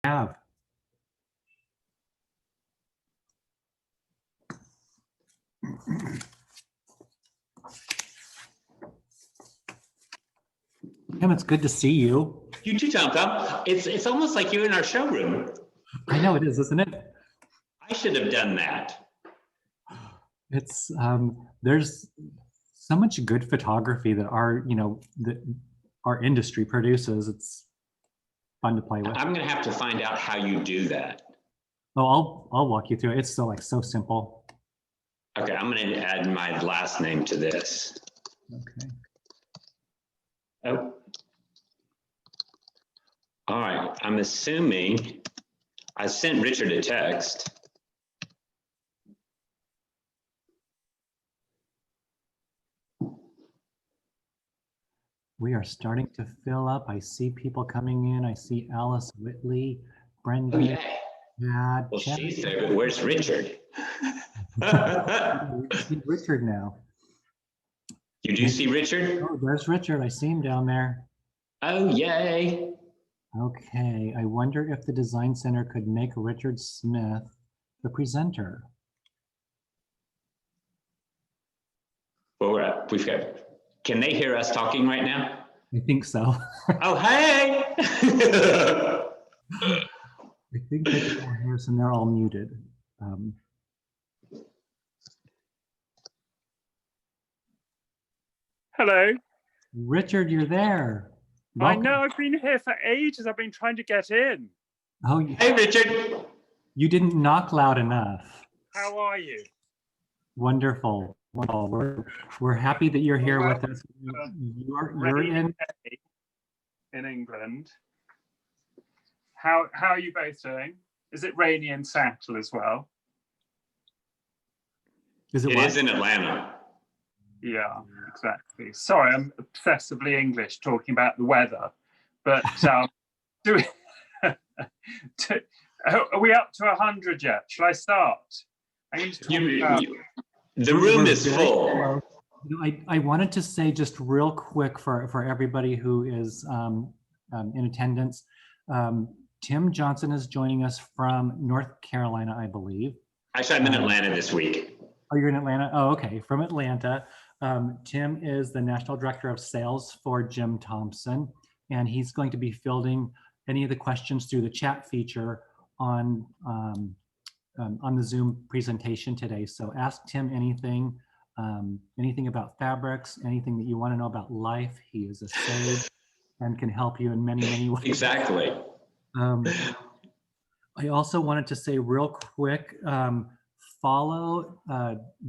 have. Tim, it's good to see you. You too, Tom. It's almost like you're in our showroom. I know it is, isn't it? I should have done that. It's there's so much good photography that our industry produces. It's fun to play with. I'm gonna have to find out how you do that. Oh, I'll walk you through it. It's so simple. Okay, I'm gonna add my last name to this. Okay. Oh. All right, I'm assuming I sent Richard a text. We are starting to fill up. I see people coming in. I see Alice Whitley, Brenda. Oh, yeah. Chad. Well, she's there, but where's Richard? We see Richard now. You do see Richard? Oh, there's Richard. I see him down there. Oh, yay. Okay, I wonder if the Design Center could make Richard Smith the presenter. Well, we've got, can they hear us talking right now? I think so. Oh, hey! I think they can all hear us and they're all muted. Hello. Richard, you're there. Welcome. I know, I've been here for ages. I've been trying to get in. Oh, Hey, Richard. You didn't knock loud enough. How are you? Wonderful. Well, we're happy that you're here with us. You're in England. How are you both doing? Is it rainy in Seattle as well? It It is in Atlanta. Yeah, exactly. Sorry, I'm obsessively English talking about the weather, but are we up to 100 yet? Shall I start? I'm going to talk about... The room is full. I wanted to say just real quick for everybody who is in attendance, Tim Johnson is joining us from North Carolina, I believe. Actually, I'm in Atlanta this week. Oh, you're in Atlanta? Oh, okay, from Atlanta. Tim is the National Director of Sales for Jim Thompson, and he's going to be fielding any of the questions through the chat feature on the Zoom presentation today. So ask Tim anything, anything about fabrics, anything that you want to know about life. He is a sage and can help you in many, many ways. Exactly. I also wanted to say real quick, follow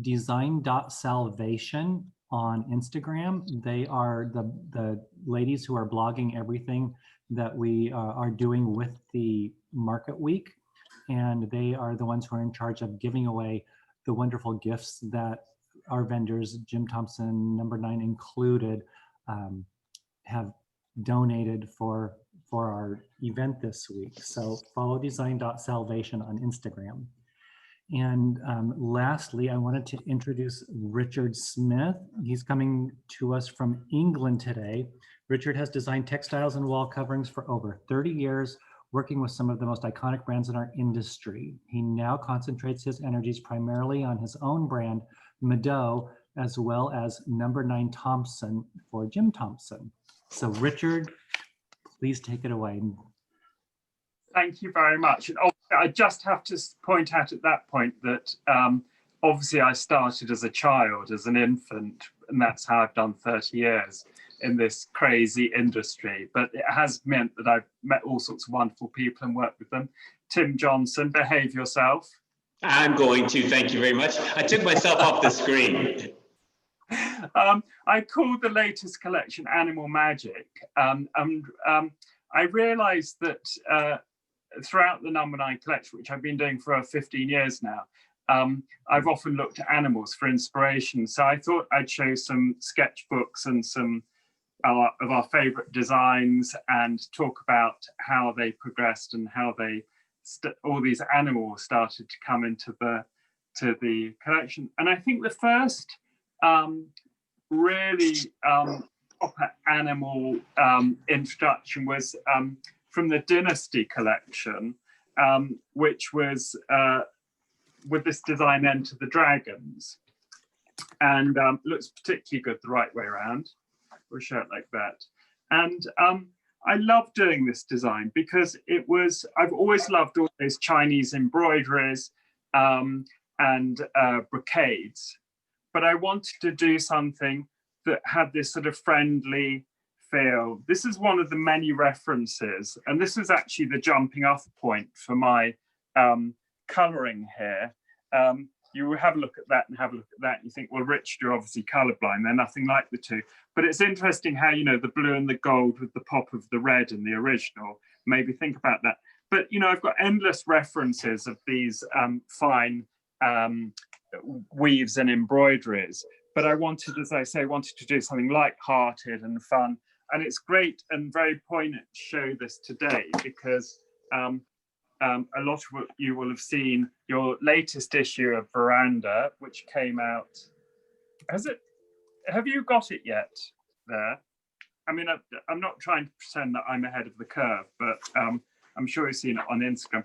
design.salvation on Instagram. They are the ladies who are blogging everything that we are doing with the Market Week. And they are the ones who are in charge of giving away the wonderful gifts that our vendors, Jim Thompson, Number 9 included, have donated for our event this week. So follow design.salvation on Instagram. And lastly, I wanted to introduce Richard Smith. He's coming to us from England today. Richard has designed textiles and wall coverings for over 30 years, working with some of the most iconic brands in our industry. He now concentrates his energies primarily on his own brand, Meadow, as well as Number 9 Thompson for Jim Thompson. So Richard, please take it away. Thank you very much. And I just have to point out at that point that obviously I started as a child, as an infant, and that's how I've done 30 years in this crazy industry. But it has meant that I've met all sorts of wonderful people and worked with them. Tim Johnson, behave yourself. I'm going to, thank you very much. I took myself off the screen. I called the latest collection Animal Magic. I realized that throughout the Number 9 collection, which I've been doing for 15 years now, I've often looked at animals for inspiration. So I thought I'd show some sketchbooks and some of our favorite designs and talk about how they progressed and how they all these animals started to come into the collection. And I think the first really proper animal introduction was from the Dynasty collection, which was with this design Enter the Dragons, and looks particularly good the right way around. We'll show it like that. And I love doing this design because I've always loved all those Chinese embroideries and brocades, but I wanted to do something that had this sort of friendly feel. This is one of the many references, and this is actually the jumping off point for my colouring here. You have a look at that and have a look at that, and you think, well, Richard, you're obviously colourblind. They're nothing like the two. But it's interesting how, you know, the blue and the gold with the pop of the red in the original, maybe think about that. But, you know, I've got endless references of these fine weaves and embroideries. But I wanted, as I say, to do something light-hearted and fun. And it's great and very poignant to show this today because a lot of what you will have seen your latest issue of Veranda, which came out. Have you got it yet there? I mean, I'm not trying to pretend that I'm ahead of the curve, but I'm sure you've seen it on Instagram.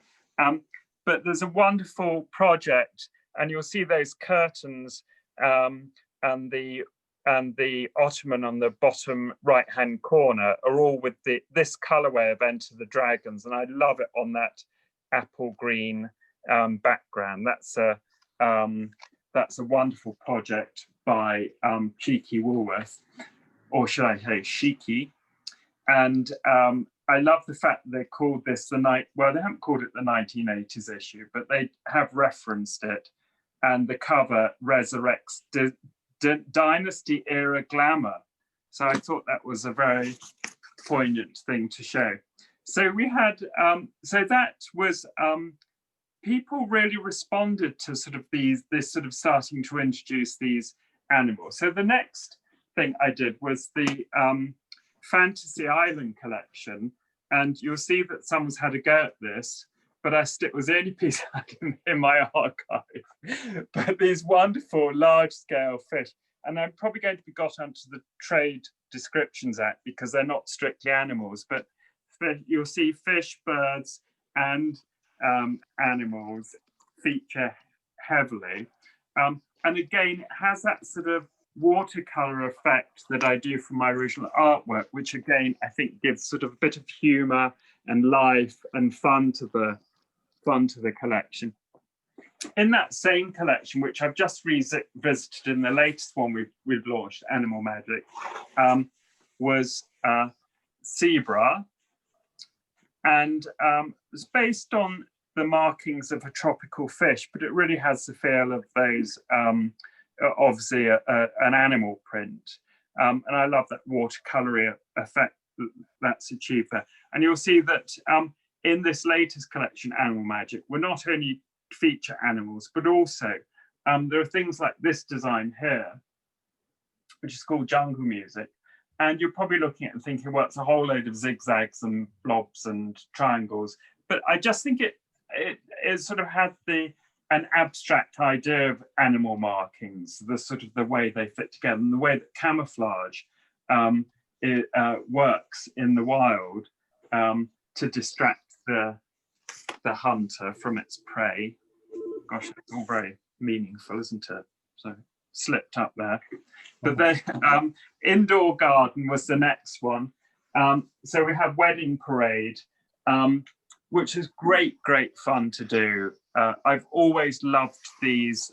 But there's a wonderful project, and you'll see those curtains and the ottoman on the bottom right-hand corner are all with this colorway of Enter the Dragons, and I love it on that apple green background. That's a wonderful project by Cheeky Woolworth, or should I say Shiki. And I love the fact that they called this well, they haven't called it the 1980s issue, but they have referenced it. And the cover resurrects Dynasty era glamour. So I thought that was a very poignant thing to show. So we had, so that was, people really responded to sort of this sort of starting to introduce these animals. So the next thing I did was the Fantasy Island collection. And you'll see that someone's had a go at this, but it was the only piece I had in my archive. But these wonderful large scale fish, and I'm probably going to be got onto the Trade Descriptions Act because they're not strictly animals, but you'll see fish, birds, and animals feature heavily. And again, it has that sort of watercolor effect that I do from my original artwork, which again, I think gives sort of a bit of humor and life and fun to the collection. In that same collection, which I've just revisited in the latest one we've launched, Animal Magic, was Zebra. And it's based on the markings of a tropical fish, but it really has the feel of those, obviously an animal print. And I love that watercolory effect that's achieved there. And you'll see that in this latest collection, Animal Magic, we're not only feature animals, but also there are things like this design here, which is called Jungle Music. And you're probably looking at it and thinking, well, it's a whole load of zigzags and blobs and triangles. But I just think it sort of had an abstract idea of animal markings, the sort of the way they fit together and the way that camouflage works in the wild to distract the hunter from its prey. Gosh, it's all very meaningful, isn't it? So slipped up there. But then Indoor Garden was the next one. So we have Wedding Parade, which is great fun to do. I've always loved these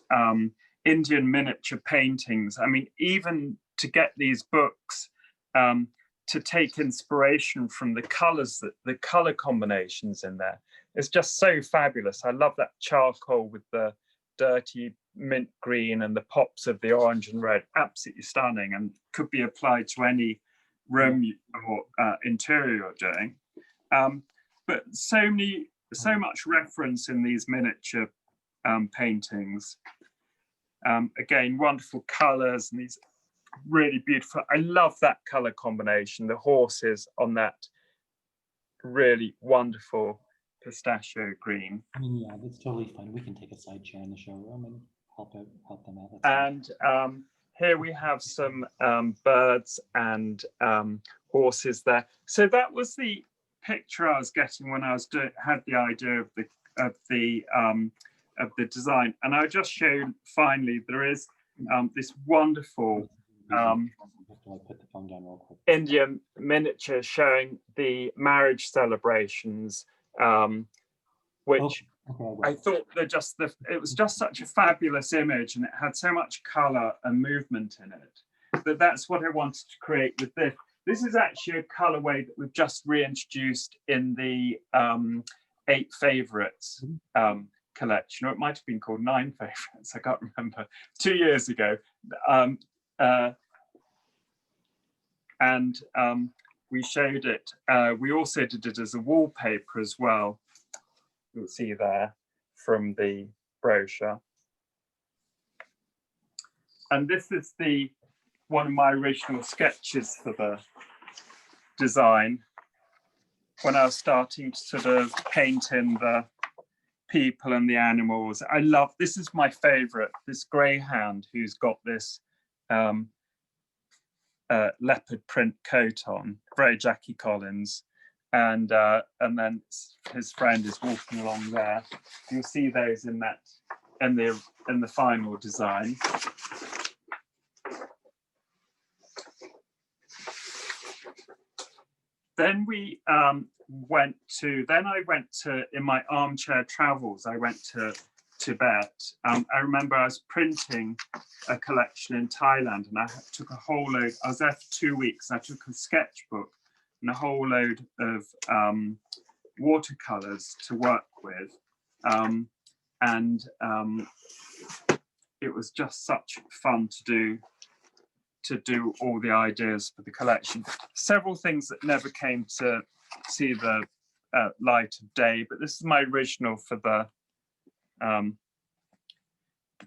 Indian miniature paintings. I mean, even to get these books, to take inspiration from the colors, the color combinations in there, it's just so fabulous. I love that charcoal with the dirty mint green and the pops of the orange and red, absolutely stunning, and could be applied to any room or interior you're doing. But so much reference in these miniature paintings. Again, wonderful colors and these really beautiful. I love that color combination, the horses on that really wonderful pistachio green. I mean, yeah, that's totally fine. We can take a side chair in the showroom and help them out. And here we have some birds and horses there. So that was the picture I was getting when I was had the idea of the design, and I'll just show finally there is this wonderful Indian miniature showing the marriage celebrations, which I thought it was just such a fabulous image, and it had so much color and movement in it that's what I wanted to create with this. This is actually a colorway that we've just reintroduced in the 8 favorites collection, or it might have been called 9 favorites, I can't remember, 2 years ago. We showed it. We also did it as a wallpaper as well. You'll see there from the brochure. And this is one of my original sketches for the design, when I was starting to sort of paint in the people and the animals. I love, this is my favorite, this greyhound who's got this leopard print coat on, very Jackie Collins, and then his friend is walking along there. You'll see those in the final design. Then I went to, in my armchair travels, I went to Tibet. I remember I was printing a collection in Thailand, and I took a whole load, I was there for 2 weeks, and I took a sketchbook and a whole load of watercolors to work with. It was just such fun to do all the ideas for the collection. Several things that never came to see the light of day, but this is my original for the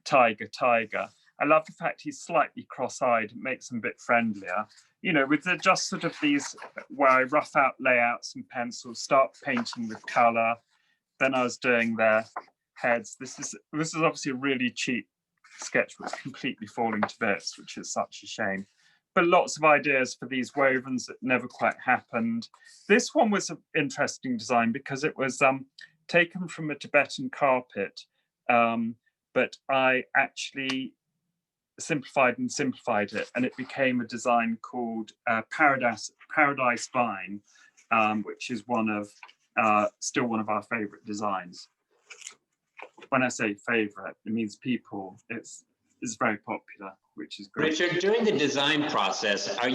tiger. I love the fact he's slightly cross-eyed. It makes him a bit friendlier. You know, with just sort of these, where I rough out layouts and pencils, start painting with color. Then I was doing their heads. This is obviously a really cheap sketch, was completely falling to bits, which is such a shame. But lots of ideas for these wovens that never quite happened. This one was an interesting design because it was taken from a Tibetan carpet, but I actually simplified it, and it became a design called Paradise Vine, which is still one of our favorite designs. When I say favorite, it means people. It's very popular, which is great. Richard, during the design process, do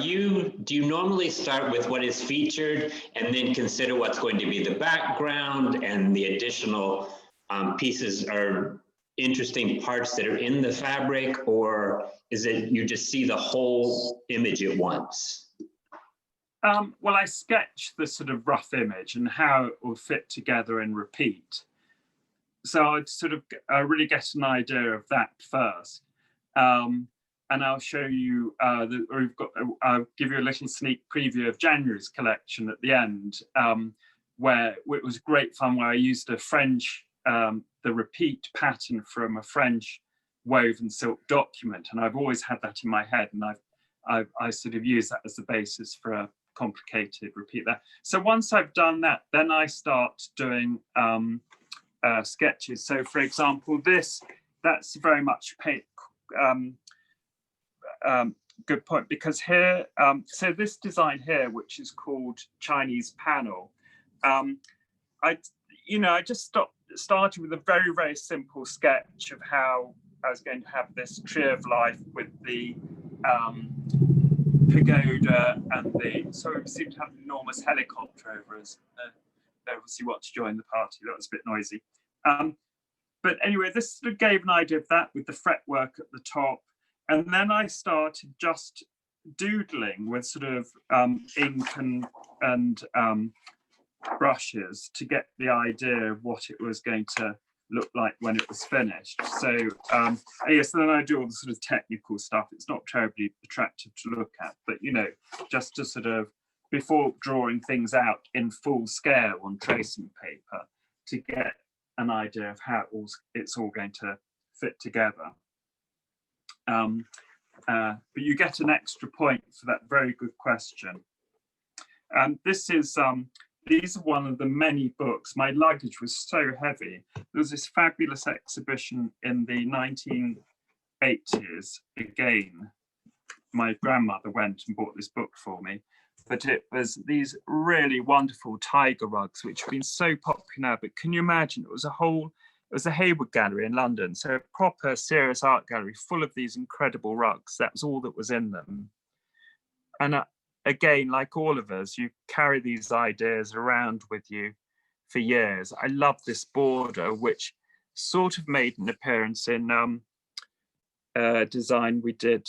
you normally start with what is featured and then consider what's going to be the background and the additional pieces or interesting parts that are in the fabric, or is it you just see the whole image at once? Well, I sketch the sort of rough image and how it will fit together and repeat. So I'd sort of really get an idea of that first. And I'll show you, I'll give you a little sneak preview of January's collection at the end, where it was great fun, where I used a French, the repeat pattern from a French woven silk document. And I've always had that in my head, and I sort of use that as the basis for a complicated repeat there. So once I've done that, then I start doing sketches. So for example, that's very much good point, because here, so this design here, which is called Chinese Panel, I just started with a very, very simple sketch of how I was going to have this tree of life with the pagoda and so we seemed to have an enormous helicopter over us. They obviously want to join the party. That was a bit noisy. But anyway, this sort of gave an idea of that with the fretwork at the top. And then I started just doodling with sort of ink and brushes to get the idea of what it was going to look like when it was finished. So yes, then I do all the sort of technical stuff. It's not terribly attractive to look at, but just to sort of, before drawing things out in full scale on tracing paper, to get an idea of how it's all going to fit together. But you get an extra point for that very good question. This is these are one of the many books. My luggage was so heavy. There was this fabulous exhibition in the 1980s. Again, my grandmother went and bought this book for me. But it was these really wonderful tiger rugs, which have been so popular. But can you imagine, it was a Hayward Gallery in London. So a proper serious art gallery full of these incredible rugs. That was all that was in them. And again, like all of us, you carry these ideas around with you for years. I love this border, which sort of made an appearance in design we did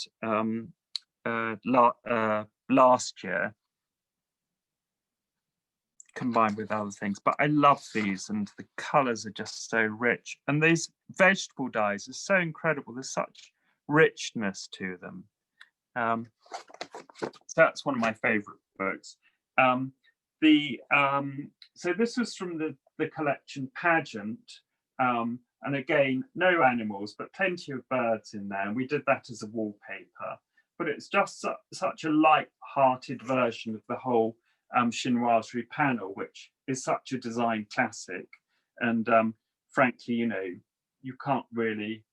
last year, combined with other things. But I love these, and the colors are just so rich. And these vegetable dyes are so incredible. There's such richness to them. So that's one of my favorite books. So this was from the collection Pageant. And again, no animals, but plenty of birds in there. And we did that as a wallpaper. But it's just such a light-hearted version of the whole chinoiserie panel, which is such a design classic. And frankly, you know, you can't really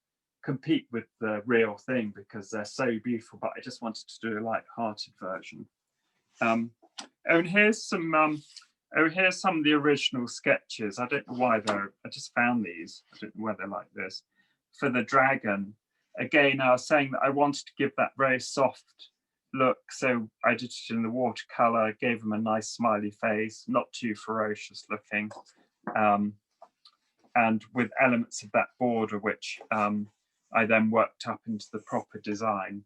compete with the real thing because they're so beautiful, but I just wanted to do a light-hearted version. And here's some of the original sketches. I don't know why I just found these. I don't know why they're like this. For the dragon, again, I was saying that I wanted to give that very soft look, so I did it in the watercolor, gave him a nice smiley face, not too ferocious looking, and with elements of that border, which I then worked up into the proper design.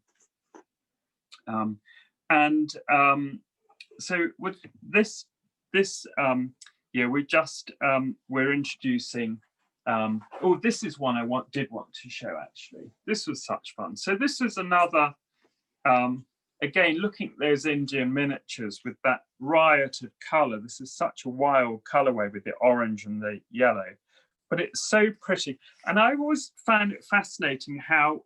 So with this year, we're introducing. Oh, this is one I did want to show actually. This was such fun. So this is another. Again, looking at those Indian miniatures with that riot of color. This is such a wild colorway with the orange and the yellow, but it's so pretty. And I always found it fascinating how,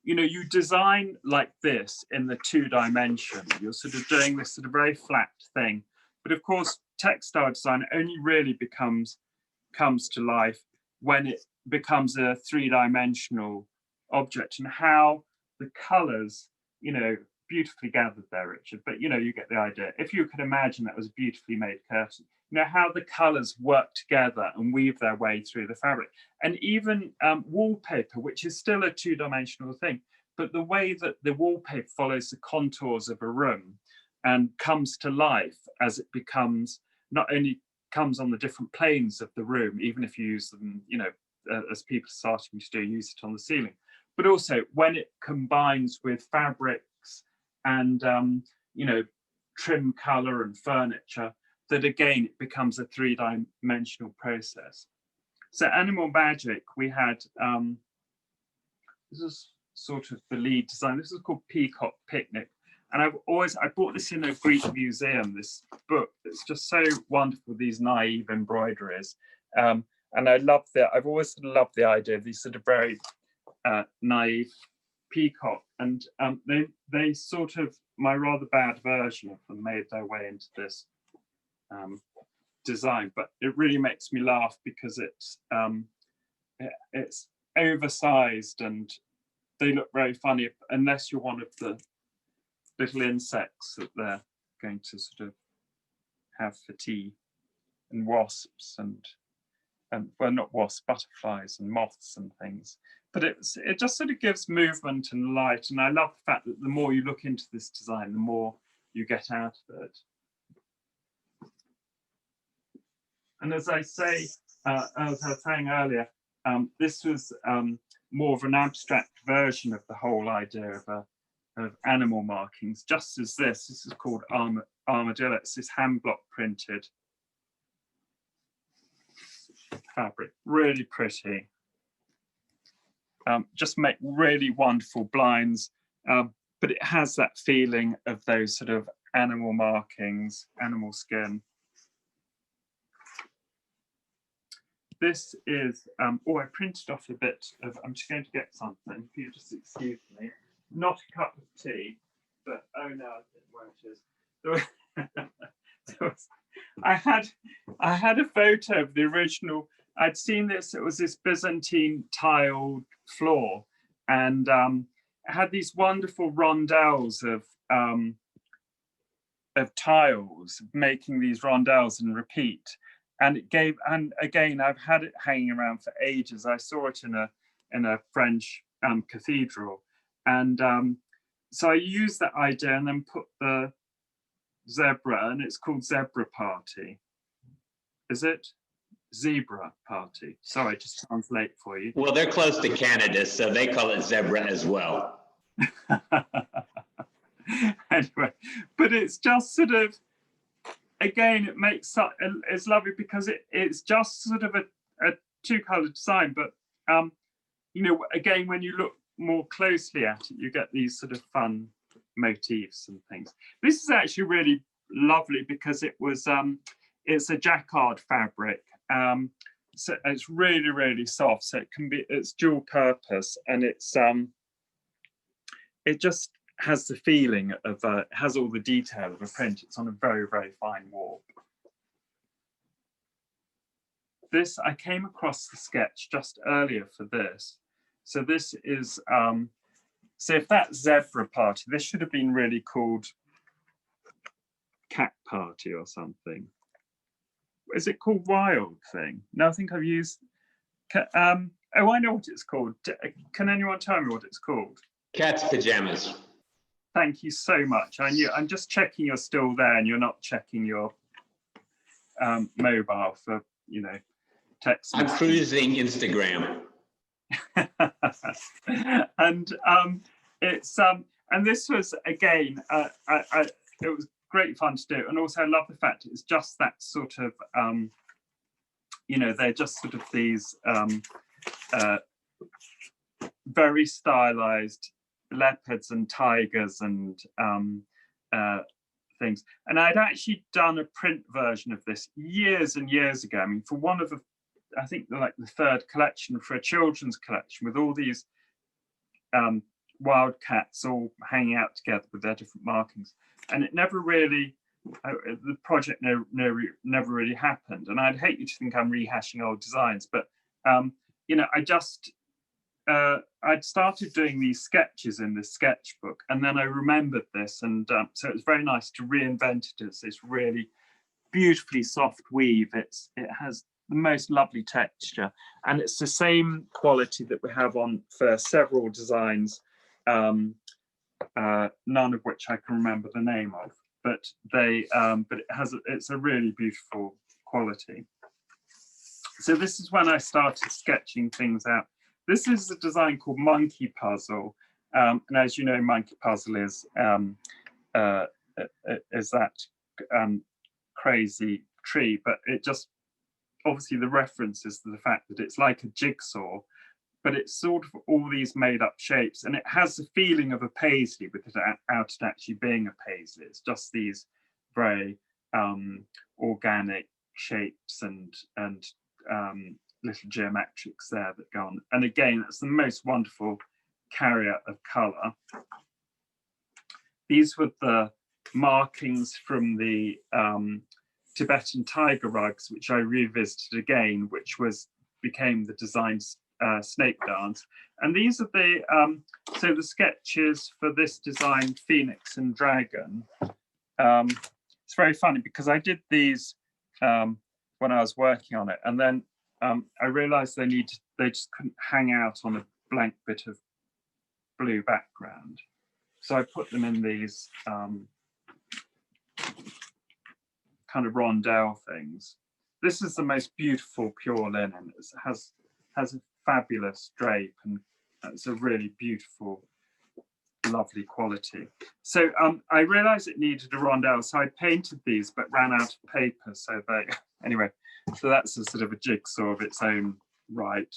you know, you design like this in the 2-dimension. You're sort of doing this sort of very flat thing. But of course, textile design only really comes to life when it becomes a 3-dimensional object, and how the colors, you know, beautifully gathered there, Richard, but you know, you get the idea. If you could imagine that was a beautifully made curtain, you know, how the colors work together and weave their way through the fabric. And even wallpaper, which is still a 2-dimensional thing, but the way that the wallpaper follows the contours of a room and comes to life as it becomes, not only comes on the different planes of the room, even if you use them, you know, as people are starting to do, use it on the ceiling, but also when it combines with fabrics and, you know, trim color and furniture, that again, it becomes a 3-dimensional process. So Animal Magic, we had, this is sort of the lead design. This is called Peacock Picnic. And I bought this in a Greek museum, this book that's just so wonderful, these naive embroideries. And I've always loved the idea of these sort of very naive peacock. And they sort of, my rather bad version of them made their way into this design. But it really makes me laugh because it's oversized and they look very funny, unless you're one of the little insects that they're going to sort of have for tea, and wasps and well, not wasps, butterflies and moths and things. But it just sort of gives movement and light. And I love the fact that the more you look into this design, the more you get out of it. And as I say, as I was saying earlier, this was more of an abstract version of the whole idea of animal markings, just as this is called armadillo. It's this hand block printed fabric, really pretty. Just make really wonderful blinds, but it has that feeling of those sort of animal markings, animal skin. This is, oh, I printed off a bit of, I'm just going to get something, if you just excuse me. Not a cup of tea, but oh no, I think where it is. I had a photo of the original. I'd seen this. It was this Byzantine tiled floor, and it had these wonderful rondelles of tiles, making these rondelles and repeat. And it gave. And again, I've had it hanging around for ages. I saw it in a French cathedral, and so I used that idea and then put the zebra, and it's called Zebra Party. Is it? Zebra Party. Sorry, just translate for you. Well, they're close to Canada, so they call it zebra as well. Anyway, but it's just sort of, again, it makes it's lovely because it's just sort of a two-colored design, but you know, again, when you look more closely at it, you get these sort of fun motifs and things. This is actually really lovely because it was it's a jacquard fabric, so it's really, really soft, so it's dual purpose, and it's it just has the feeling of has all the detail of a print. It's on a very, very fine warp. This, I came across the sketch just earlier for this. So this is so if that's Zebra Party, this should have been really called Cat Party or something. Is it called Wild Thing? No, I think I've used. Oh, I know what it's called. Can anyone tell me what it's called? Cat's pajamas. Thank you so much. I'm just checking you're still there and you're not checking your mobile for, you know, text. I'm cruising Instagram. And it's and this was again it was great fun to do, and also I love the fact it's just that sort of you know, they're just sort of these very stylized leopards and tigers and things. And I'd actually done a print version of this years and years ago. I mean, for one of the, I think like the third collection for a children's collection with all these wildcats all hanging out together with their different markings. And it never really, the project never really happened. And I'd hate you to think I'm rehashing old designs, but you know, I'd started doing these sketches in this sketchbook, and then I remembered this, and so it was very nice to reinvent it as this really beautifully soft weave. It has the most lovely texture, and it's the same quality that we have on for several designs, none of which I can remember the name of, but it's a really beautiful quality. So this is when I started sketching things out. This is a design called Monkey Puzzle, and as you know, Monkey Puzzle is that crazy tree, but it just, obviously the reference is to the fact that it's like a jigsaw, but it's sort of all these made up shapes, and it has the feeling of a paisley without it actually being a paisley. It's just these very organic shapes and little geometrics there that go on. And again, it's the most wonderful carrier of color. These were the markings from the Tibetan tiger rugs, which I revisited again, which became the design snake dance. And these are the so the sketches for this design, Phoenix and Dragon. It's very funny because I did these when I was working on it, and then I realized they just couldn't hang out on a blank bit of blue background. So I put them in these kind of rondelle things. This is the most beautiful pure linen. It has a fabulous drape, and it's a really beautiful, lovely quality. So I realized it needed a rondelle, so I painted these but ran out of paper. So anyway, so that's a sort of a jigsaw of its own right.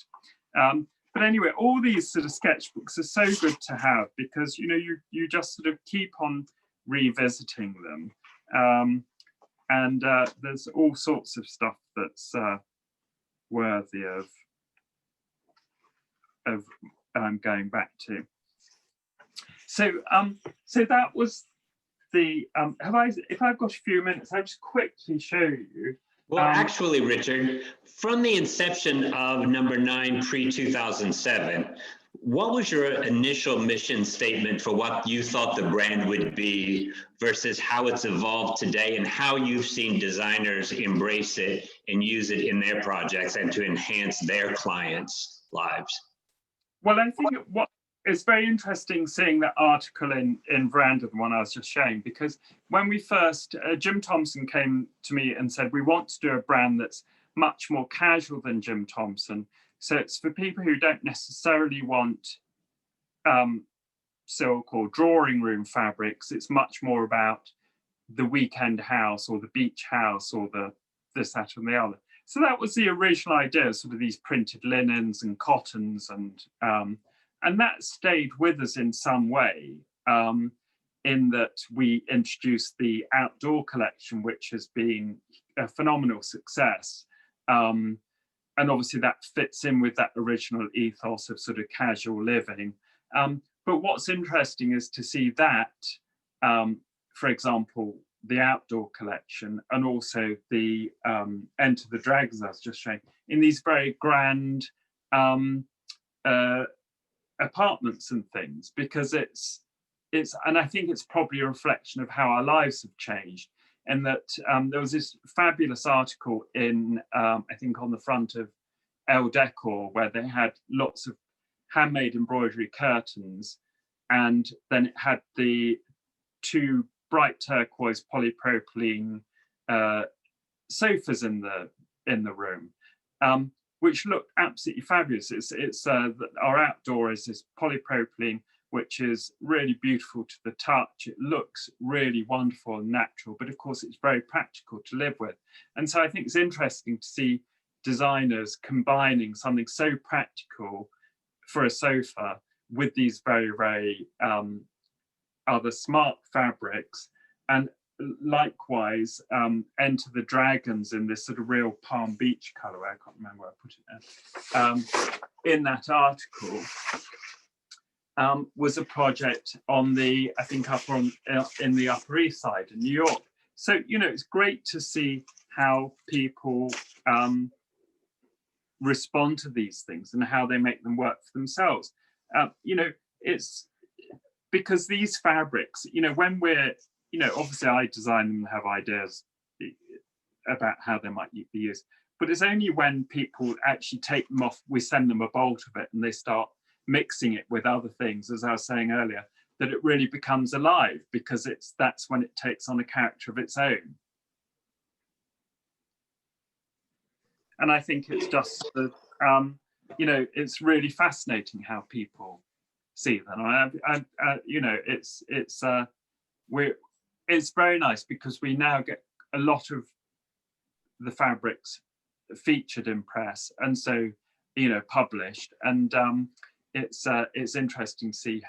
But anyway, all these sort of sketchbooks are so good to have because, you know, you just sort of keep on revisiting them. And there's all sorts of stuff that's worthy of going back to. So so that was the if I've got a few minutes, I'll just quickly show you. Well, actually, Richard, from the inception of number 9 pre-2007, what was your initial mission statement for what you thought the brand would be versus how it's evolved today and how you've seen designers embrace it and use it in their projects and to enhance their clients' lives? Well, I think it's very interesting seeing that article in Veranda, the one I was just showing, because when we first, Jim Thompson came to me and said, we want to do a brand that's much more casual than Jim Thompson. So it's for people who don't necessarily want so-called drawing room fabrics. It's much more about the weekend house or the beach house or the this, that, and the other. So that was the original idea, sort of these printed linens and cottons, and that stayed with us in some way, in that we introduced the outdoor collection, which has been a phenomenal success. And obviously that fits in with that original ethos of sort of casual living. But what's interesting is to see that, for example, the outdoor collection and also the Enter the Dragons I was just showing, in these very grand apartments and things, because it's and I think it's probably a reflection of how our lives have changed. And that there was this fabulous article in, I think on the front of Elle Decor, where they had lots of handmade embroidery curtains, and then it had the 2 bright turquoise polypropylene sofas in the room, which looked absolutely fabulous. It's our outdoor is this polypropylene, which is really beautiful to the touch. It looks really wonderful and natural, but of course it's very practical to live with. And so I think it's interesting to see designers combining something so practical for a sofa with these very, very other smart fabrics. And likewise, Enter the Dragons in this sort of real Palm Beach color. I can't remember where I put it now. In that article, was a project on the, I think up on in the Upper East Side in New York. So, you know, it's great to see how people respond to these things and how they make them work for themselves. You know, it's because these fabrics, you know, when we're, you know, obviously I design them and have ideas about how they might be used, but it's only when people actually take them off, we send them a bolt of it and they start mixing it with other things, as I was saying earlier, that it really becomes alive, because that's when it takes on a character of its own. And I think it's just, you know, it's really fascinating how people see them. You know, it's very nice because we now get a lot of the fabrics featured in press, and so, you know, published, and it's interesting to see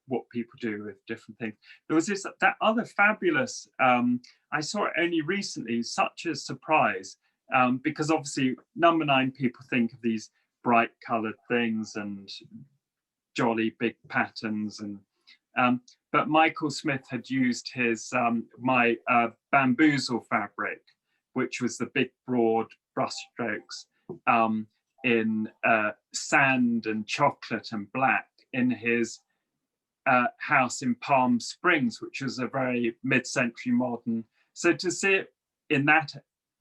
what people do with different things. There was that other fabulous, I saw it only recently, such a surprise, because obviously number 9 people think of these bright colored things and jolly big patterns, and but Michael Smith had used his my bamboozle fabric, which was the big broad brush strokes, in sand and chocolate and black, in his house in Palm Springs, which was a very mid-century modern. So to see it in that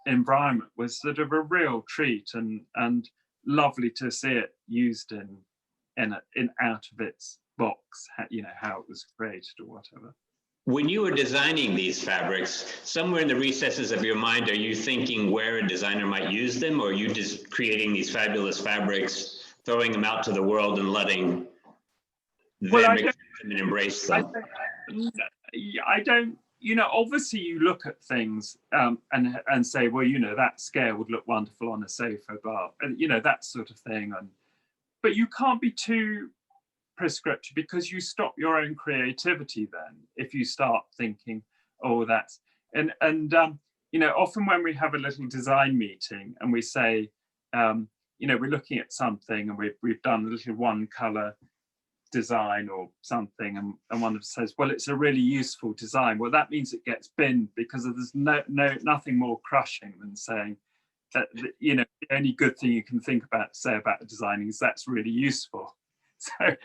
environment was sort of a real treat, and lovely to see it used in out of its box, you know, how it was created or whatever. When you were designing these fabrics, somewhere in the recesses of your mind, are you thinking where a designer might use them, or are you just creating these fabulous fabrics, throwing them out to the world and letting them and embrace them? I don't, you know, obviously you look at things and say, well, you know, that scale would look wonderful on a sofa bar, and you know, that sort of thing. But you can't be too prescriptive, because you stop your own creativity then if you start thinking, oh, that's, and you know, often when we have a little design meeting and we say, you know, we're looking at something and we've done a little one color design or something, and one says, well, it's a really useful design. Well, that means it gets binned, because there's nothing more crushing than saying that, you know, the only good thing you can say about designing is that's really useful. So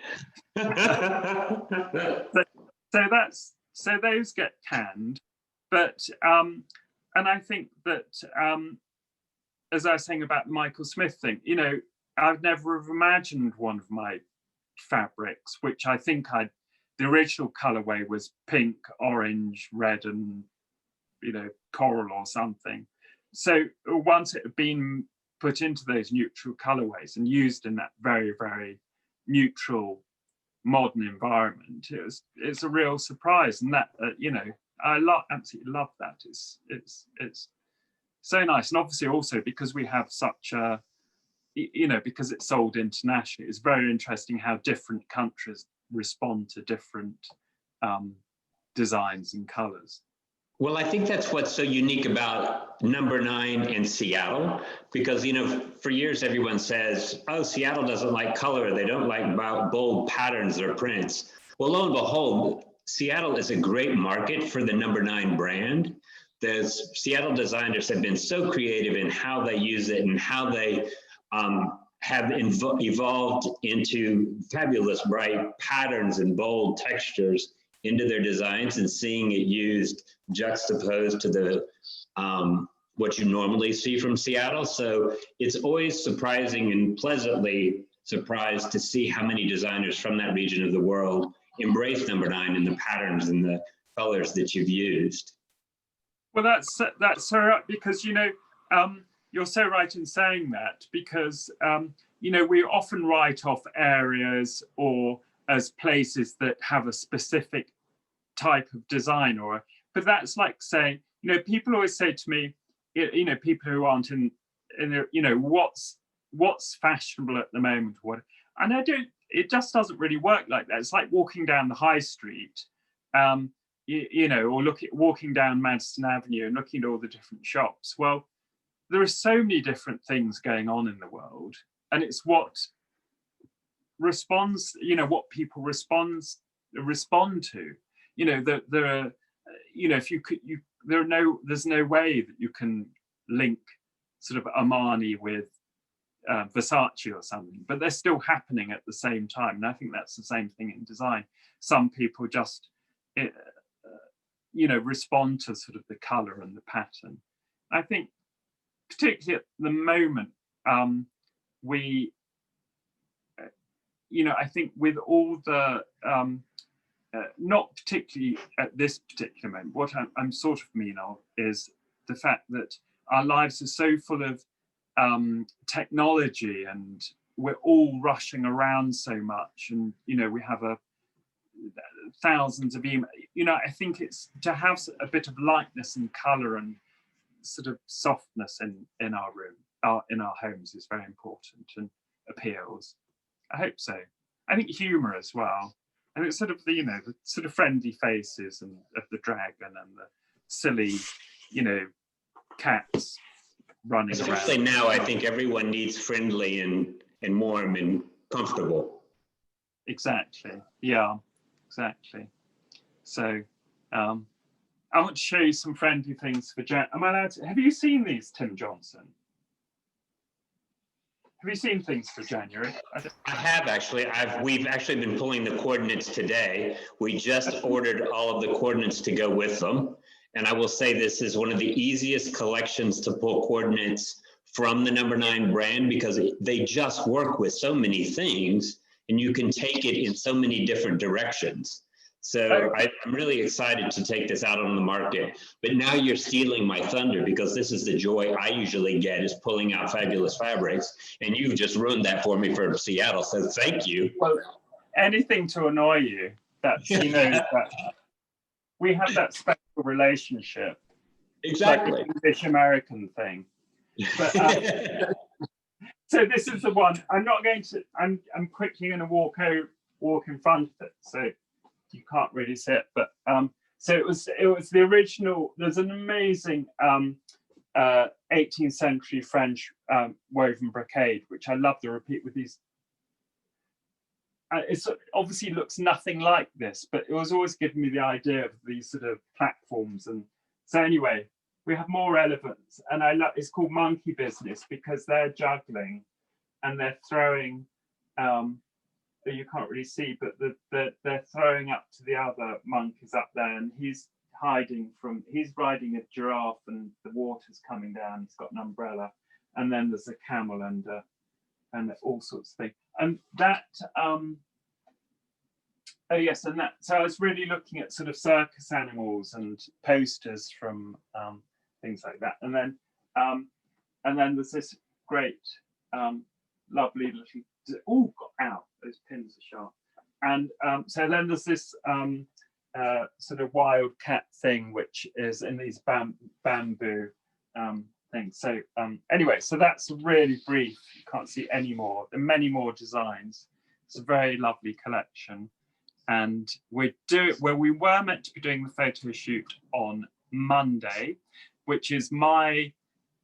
so those get canned. But and I think that as I was saying about the Michael Smith thing, you know, I've never have imagined one of my fabrics, which I think the original colorway was pink, orange, red, and, you know, coral or something. So once it had been put into those neutral colorways and used in that very, very neutral modern environment, it's a real surprise. And that, you know, I absolutely love that. It's so nice. And obviously also because we have such a, you know, because it's sold internationally, it's very interesting how different countries respond to different designs and colors. Well, I think that's what's so unique about number 9 in Seattle, because, you know, for years everyone says, oh, Seattle doesn't like color, they don't like bold patterns or prints. Well, lo and behold, Seattle is a great market for the number 9 brand. The Seattle designers have been so creative in how they use it and how they have evolved into fabulous bright patterns and bold textures into their designs, and seeing it used juxtaposed to the what you normally see from Seattle. So it's always surprising and pleasantly surprised to see how many designers from that region of the world embrace number 9 and the patterns and the colors that you've used. Well, that's so right, because, you know, you're so right in saying that, because, you know, we often write off areas or as places that have a specific type of design, but that's like saying, you know, people always say to me, you know, people who aren't in you know, what's fashionable at the moment, and it just doesn't really work like that. It's like walking down the high street, you know, or walking down Madison Avenue and looking at all the different shops. Well, there are so many different things going on in the world, and it's what responds, you know, what people respond to. You know, there are, you know, there's no way that you can link sort of Armani with Versace or something, but they're still happening at the same time. And I think that's the same thing in design. Some people just, you know, respond to sort of the color and the pattern. I think particularly at the moment, we, you know, I think with all the, not particularly at this particular moment, what I'm sort of mean of is the fact that our lives are so full of technology, and we're all rushing around so much, and, you know, we have thousands of emails. You know, I think it's to have a bit of lightness and color and sort of softness in our room, in our homes, is very important and appeals. I hope so. I think humor as well. And it's sort of the, you know, the sort of friendly faces and of the dragon and the silly, you know, cats running around. Especially now, I think everyone needs friendly and warm and comfortable. Exactly. Yeah, exactly. So I want to show you some friendly things for Jan. Am I allowed to? Have you seen these, Tim Johnson? Have you seen things for January? I have actually. We've actually been pulling the coordinates today. We just ordered all of the coordinates to go with them. And I will say this is one of the easiest collections to pull coordinates from the number 9 brand, because they just work with so many things and you can take it in so many different directions. So I'm really excited to take this out on the market. But now you're stealing my thunder, because this is the joy I usually get, is pulling out fabulous fabrics. And you've just ruined that for me for Seattle. So thank you. Well, anything to annoy you. That's, you know, that we have that special relationship. Exactly. Like the English-American thing. But, so this is the one. I'm not going to. I'm quickly going to walk in front of it, so you can't really see it. But so it was the original. There's an amazing 18th century French woven brocade, which I love the repeat with these it obviously looks nothing like this, but it was always giving me the idea of these sort of platforms. And so anyway, we have more elephants, and it's called Monkey Business because they're juggling and they're throwing, you can't really see, but they're throwing up to the other monkeys up there, and he's riding a giraffe and the water's coming down, he's got an umbrella, and then there's a camel and all sorts of things. And that, oh yes, and that, so I was really looking at sort of circus animals and posters from things like that. And then there's this great, lovely little, oh, ow, those pins are sharp. And so then there's this sort of wild cat thing, which is in these bamboo things. So anyway, so that's really brief. You can't see any more. There are many more designs. It's a very lovely collection. And we were meant to be doing the photo shoot on Monday, which is my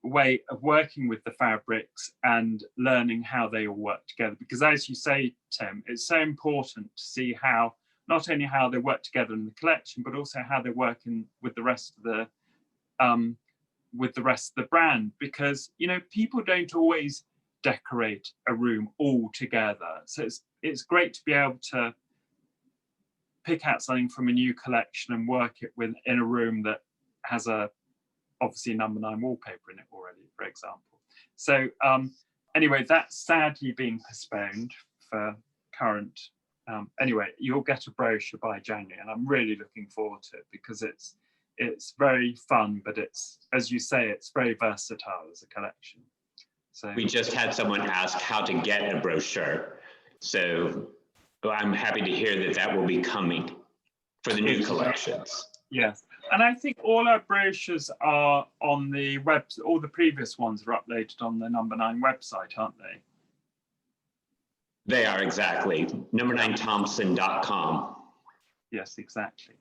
way of working with the fabrics and learning how they all work together. Because as you say, Tim, it's so important to see how, not only how they work together in the collection, but also how they work with the rest of the brand. Because, you know, people don't always decorate a room all together. So it's great to be able to pick out something from a new collection and work it in a room that has obviously number 9 wallpaper in it already, for example. So anyway, that's sadly being postponed for current. Anyway, you'll get a brochure by January, and I'm really looking forward to it because it's very fun, but it's, as you say, it's very versatile as a collection. So we just had someone ask how to get a brochure. So I'm happy to hear that will be coming for the new collections. Yes, and I think all our brochures are on the web. All the previous ones are uploaded on the number 9 website, aren't they? They are, exactly. number9thompson.com. Yes, exactly.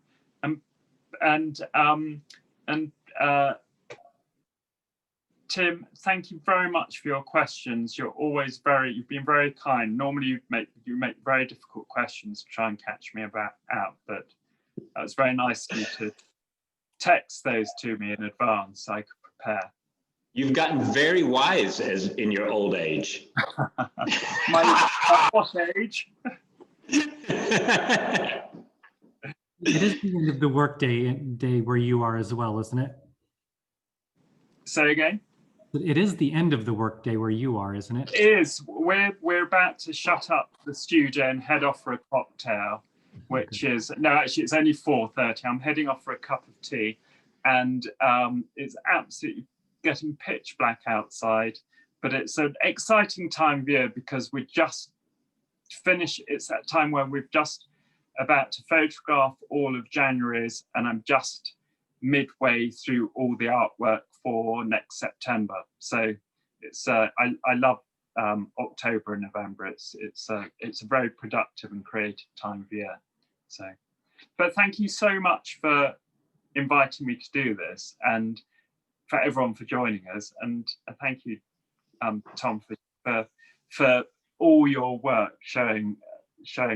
Tim, thank you very much for your questions. You've been very kind. Normally you make very difficult questions to try and catch me out, but it was very nice of you to text those to me in advance so I could prepare. You've gotten very wise as in your old age. My what age? It is the end of the workday where you are as well, isn't it? Say again? It is the end of the workday where you are, isn't it? It is. We're about to shut up the studio and head off for a cocktail, which is, no, actually it's only 4:30. I'm heading off for a cup of tea, and it's absolutely getting pitch black outside, but it's an exciting time of year because we just finished. It's that time where we've just about to photograph all of January's, and I'm just midway through all the artwork for next September. So it's I love October and November. It's a very productive and creative time of year. So, but thank you so much for inviting me to do this, and for everyone for joining us, and thank you, Tom, for all your work showing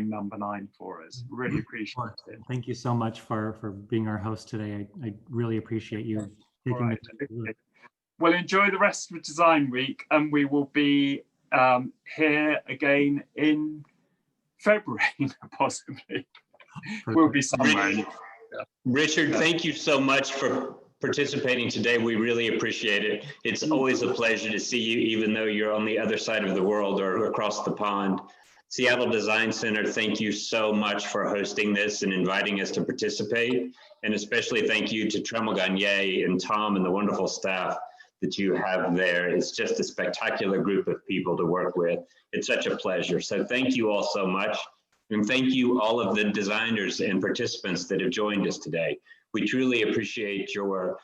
number 9 for us. Really appreciate it. Thank you so much for being our host today. I really appreciate you taking the time. Okay. Well, enjoy the rest of Design Week, and we will be here again in February, possibly. We'll be somewhere. Richard, thank you so much for participating today. We really appreciate it. It's always a pleasure to see you, even though you're on the other side of the world or across the pond. Seattle Design Center, thank you so much for hosting this and inviting us to participate. And especially thank you to Tremel Gagne and Tom and the wonderful staff that you have there. It's just a spectacular group of people to work with. It's such a pleasure. So thank you all so much. And thank you all of the designers and participants that have joined us today. We truly appreciate your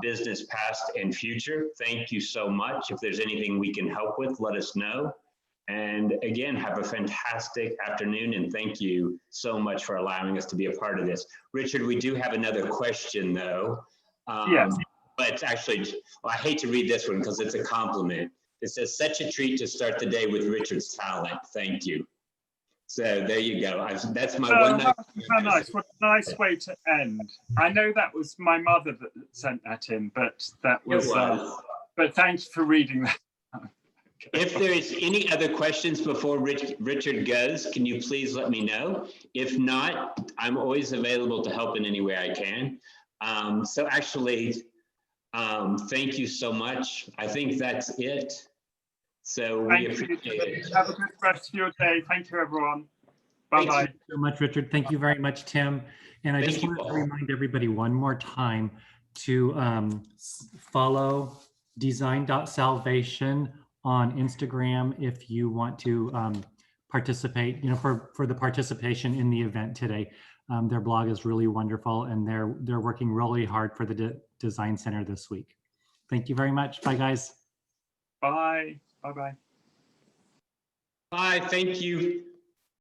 business past and future. Thank you so much. If there's anything we can help with, let us know. And again, have a fantastic afternoon, and thank you so much for allowing us to be a part of this. Richard, we do have another question though. Yes. But it's actually, well, I hate to read this one because it's a compliment. It says, such a treat to start the day with Richard's talent. Thank you. So there you go. That's my Oh, one night. how nice. What a nice way to end. I know that was my mother that sent that in, but that was, but thanks for reading that. If there is any other questions before Richard goes, can you please let me know? If not, I'm always available to help in any way I can. So actually, thank you so much. I think that's it. So we appreciate it. Have a good rest of your day. Thank you, everyone. Bye-bye. Thank you so much, Richard. Thank you very much, Tim. And I just wanted to remind everybody one more time to follow design.salvation on Instagram if you want to participate, for the participation in the event today. Their blog is really wonderful, and they're working really hard for the Design Center this week. Thank you very much. Bye, guys. Bye. Bye-bye. Bye. Thank you.